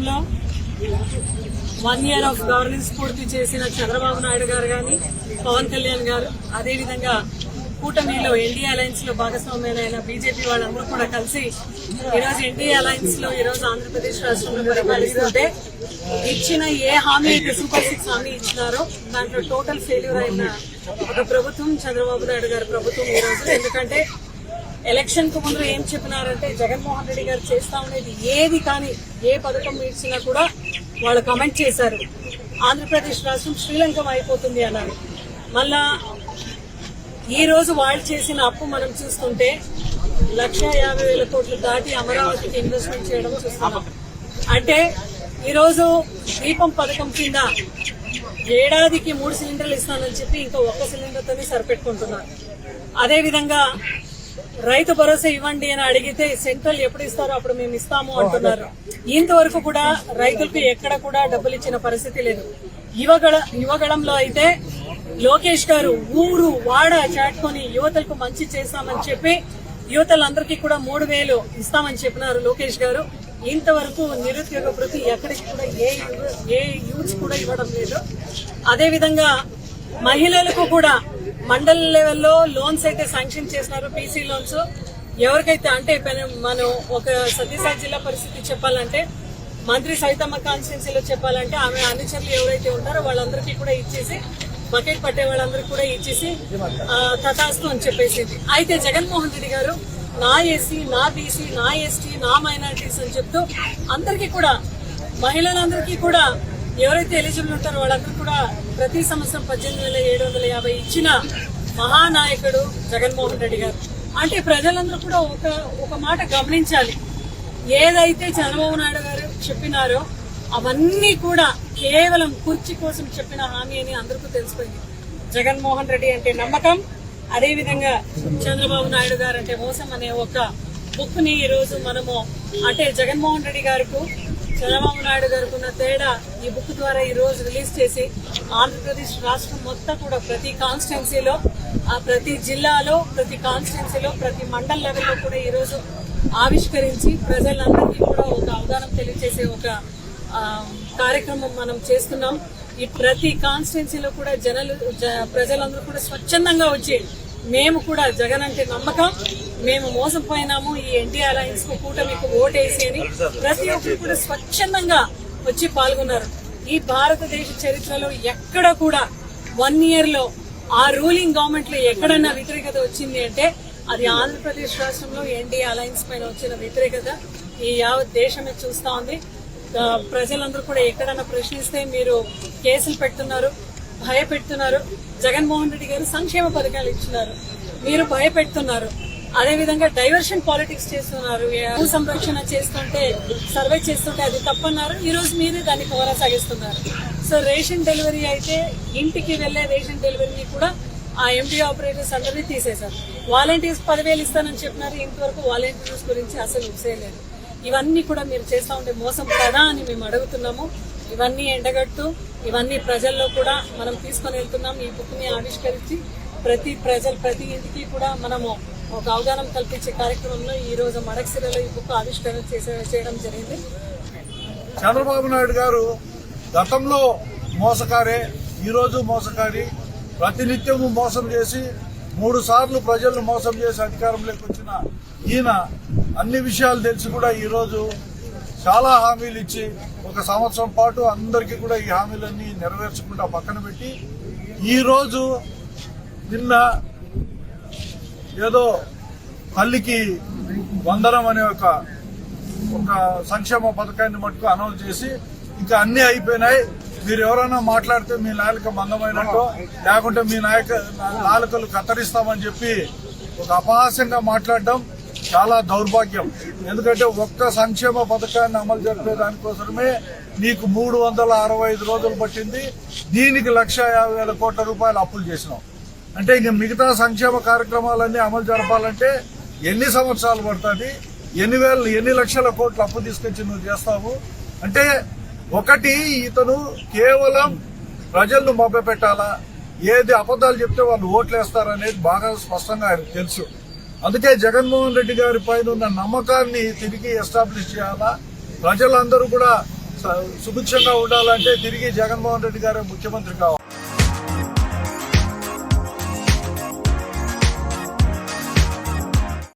రాష్ట్రంలో 1 year of governance పూర్తి చేసిన చంద్రబాబు నాయుడు గారు కానీ, పవన్ కళ్యాణ్ గారు, అదేవిధంగా కూటమిలో ఎన్డీఏ అలయన్స్ లో భాగస్వామ్యమైన బీజేపీ వాళ్ళందరూ కూడా కలిసి ఈరోజు ఎన్డీఏ అలయన్స్ లో ఈరోజు ఆంధ్రప్రదేశ్ రాష్ట్రంలో పరిపాలిస్తుంటే ఇచ్చిన ఏ హామీ అయితే సూపర్ 6 హామీ ఇచ్చినారో దాంట్లో టోటల్ ఫెయిల్యూర్ అయిన ఒక ప్రభుత్వం చంద్రబాబు నాయుడు గారి ప్రభుత్వం ఈ రోజు. ఎందుకంటే ఎలక్షన్ కు ముందు ఏం చెప్పినారంటే జగన్మోహన్ రెడ్డి గారు చేస్తా ఉండేది ఏది కానీ ఏ పథకం ఇచ్చినా కూడా వాళ్ళు కమెంట్ చేశారు, ఆంధ్రప్రదేశ్ రాష్ట్రం శ్రీలంకం అయిపోతుంది అన్నారు. మళ్ళా ఈ రోజు వాళ్ళు చేసిన అప్పు మనం చూస్తుంటే 1,50,000 కోట్లు దాటి అమరావతికి ఇన్వెస్ట్మెంట్ చేయడం చూస్తున్నాం. అంటే ఈరోజు దీపం పథకం కింద ఏడాదికి 3 సిలిండర్లు ఇస్తానని చెప్పి ఇంకా 1 సిలిండర్తోనే సరిపెట్టుకుంటున్నారు. అదేవిధంగా రైతు భరోసా ఇవ్వండి అని అడిగితే సెంట్రల్ ఎప్పుడు ఇస్తారో అప్పుడు మేము ఇస్తాము అంటున్నారు. ఇంతవరకు కూడా రైతులకు ఎక్కడ కూడా డబ్బులు ఇచ్చిన పరిస్థితి లేదు. యువగళంలో అయితే లోకేష్ గారు ఊరు వాడ చాటుకొని యువతలకు మంచి చేస్తామని చెప్పి యువతలందరికీ కూడా 3,000 ఇస్తామని చెప్పినారు లోకేష్ గారు. ఇంతవరకు నిరుద్యోగ భృతి ఎక్కడికి కూడా ఏ యూత్స్ కూడా ఇవ్వడం లేదు. అదేవిధంగా మహిళలకు కూడా మండల లెవెల్లో లోన్స్ అయితే శాంక్షన్ చేసినారు, పీసీ లోన్స్. ఎవరికైతే అంటే మనం ఒక సత్యసాయి జిల్లా పరిస్థితి చెప్పాలంటే మంత్రి సైతమ్మ కాన్స్టిట్యున్సీలో చెప్పాలంటే ఆమె అనుచరులు ఎవరైతే ఉంటారో వాళ్ళందరికీ కూడా ఇచ్చేసి బకెట్ పట్టే వాళ్ళందరికీ కూడా ఇచ్చేసి తటాస్తు అని చెప్పేసింది. అయితే జగన్మోహన్ రెడ్డి గారు నా ఎస్సీ, నా బీసీ, నా ఎస్టీ, నా మైనారిటీస్ అని చెప్తూ అందరికీ కూడా మహిళలందరికీ కూడా ఎవరైతే ఎలిజిబుల్ ఉంటారో వాళ్ళందరూ కూడా ప్రతి సంవత్సరం 18,750 ఇచ్చిన మహానాయకుడు జగన్మోహన్ రెడ్డి గారు. అంటే ప్రజలందరూ కూడా ఒక మాట గమనించాలి, ఏదైతే చంద్రబాబు నాయుడు గారు చెప్పినారో అవన్నీ కూడా కేవలం కుర్చీ కోసం చెప్పిన హామీ అని అందరికీ తెలిసిపోయింది. జగన్మోహన్ రెడ్డి అంటే నమ్మకం, అదేవిధంగా చంద్రబాబు నాయుడు గారు అంటే మోసం అనే ఒక బుక్ ని ఈ రోజు మనము అంటే జగన్మోహన్ రెడ్డి గారికి చంద్రబాబు నాయుడు గారికి ఉన్న తేడా ఈ బుక్ ద్వారా ఈ రోజు రిలీజ్ చేసి ఆంధ్రప్రదేశ్ రాష్ట్రం మొత్తం కూడా ప్రతి కాన్స్టిట్యున్సీలో, ప్రతి జిల్లాలో, ప్రతి కాన్స్టిట్యున్సీలో, ప్రతి మండల్ లెవెల్లో కూడా ఈ రోజు ఆవిష్కరించి ప్రజలందరికీ కూడా ఒక అవగాహన తెలియజేసే ఒక కార్యక్రమం మనం చేస్తున్నాం. ఈ ప్రతి కాన్స్టిట్యున్సీలో కూడా ప్రజలందరూ కూడా స్వచ్ఛందంగా వచ్చి మేము కూడా జగన్ అంటే నమ్మకం, మేము మోసపోయినాము, ఈ ఎన్డీఏ అలయన్స్ కు కూటమికి ఓటేసి అని ప్రతి ఒక్కరు కూడా స్వచ్ఛందంగా వచ్చి పాల్గొన్నారు. ఈ భారతదేశ చరిత్రలో ఎక్కడ కూడా 1 year లో ఆ రూలింగ్ గవర్నమెంట్ లో ఎక్కడన్నా వ్యతిరేకత వచ్చింది అంటే అది ఆంధ్రప్రదేశ్ రాష్ట్రంలో ఎన్డీఏ అలయన్స్ పైన వచ్చిన వ్యతిరేకత ఈ యావత్ దేశమే చూస్తా ఉంది. ప్రజలందరూ కూడా ఎక్కడన్నా ప్రశ్నిస్తే మీరు కేసులు పెడుతున్నారు, భయపెడుతున్నారు. జగన్మోహన్ రెడ్డి గారు సంక్షేమ పథకాలు ఇచ్చినారు, మీరు భయపెడుతున్నారు. అదేవిధంగా డైవర్షన్ పాలిటిక్స్ చేస్తున్నారు. భూ సంరక్షణ చేస్తుంటే సర్వే చేస్తుంటే అది తప్పన్నారు, ఈ రోజు మీరే దాన్ని కొనసాగిస్తున్నారు. సో రేషన్ డెలివరీ అయితే ఇంటికి వెళ్లే రేషన్ డెలివరీని కూడా ఆ ఎంపీ ఆపరేటర్స్ అందరినీ తీసేశారు. వాలంటీర్స్ 10,000 ఇస్తానని చెప్పినారు, ఇంతవరకు వాలంటీర్స్ గురించి అసలు ఊసేయలేదు. ఇవన్నీ కూడా మీరు చేస్తా ఉండే మోసం కదా అని మేము అడుగుతున్నాము. ఇవన్నీ ఎండగట్టు ఇవన్నీ ప్రజల్లో కూడా మనం తీసుకొని వెళ్తున్నాం. ఈ బుక్ ని ఆవిష్కరించి ప్రతి ఇంటికి కూడా మనము ఒక అవగాహన కల్పించే కార్యక్రమంలో ఈ రోజు మడకసిరలో ఈ బుక్ ఆవిష్కరణ చేయడం జరిగింది. చంద్రబాబు నాయుడు గారు గతంలో మోసకారే, ఈ రోజు మోసకారి. ప్రతినిత్యము మోసం చేసి 3 సార్లు ప్రజలను మోసం చేసి అధికారంలోకి వచ్చిన ఈయన అన్ని విషయాలు తెలిసి కూడా ఈ రోజు చాలా హామీలు ఇచ్చి 1 సంవత్సరం పాటు అందరికీ కూడా ఈ హామీలన్నీ నెరవేర్చకుండా పక్కన పెట్టి ఈ రోజు నిన్న ఏదో తల్లికి వందనం అనే ఒక సంక్షేమ పథకాన్ని మటుకు అనౌన్స్ చేసి ఇంకా అన్ని అయిపోయినాయి, మీరు ఎవరైనా మాట్లాడితే మీ నాలుక మందమైనట్టు లేకుంటే మీ నాలుకలు కత్తిరిస్తామని చెప్పి ఒక అపహాస్యంగా మాట్లాడడం చాలా దౌర్భాగ్యం. ఎందుకంటే ఒక్క సంక్షేమ పథకాన్ని అమలు జరిపే దానికోసమే నీకు 365 రోజులు పట్టింది, దీనికి 1,50,000 కోట్ల రూపాయలు అప్పులు చేసినాం. అంటే ఇంక మిగతా సంక్షేమ కార్యక్రమాలన్నీ అమలు జరపాలంటే ఎన్ని సంవత్సరాలు పడుతుంది, ఎన్ని లక్షల కోట్ల అప్పు తీసుకొచ్చి నువ్వు చేస్తావు అంటే ఒకటి ఇతను కేవలం ప్రజలను మభ్యపెట్టాలా, ఏది అబద్దాలు చెప్తే వాళ్ళు ఓట్లేస్తారనేది బాగా స్పష్టంగా ఆయనకు తెలుసు. అందుకే జగన్మోహన్ రెడ్డి గారి పైన ఉన్న నమ్మకాన్ని తిరిగి ఎస్టాబ్లిష్ చేయాలా, ప్రజలందరూ కూడా సుభిక్షంగా ఉండాలంటే తిరిగి జగన్మోహన్ రెడ్డి గారే ముఖ్యమంత్రి కావాలి.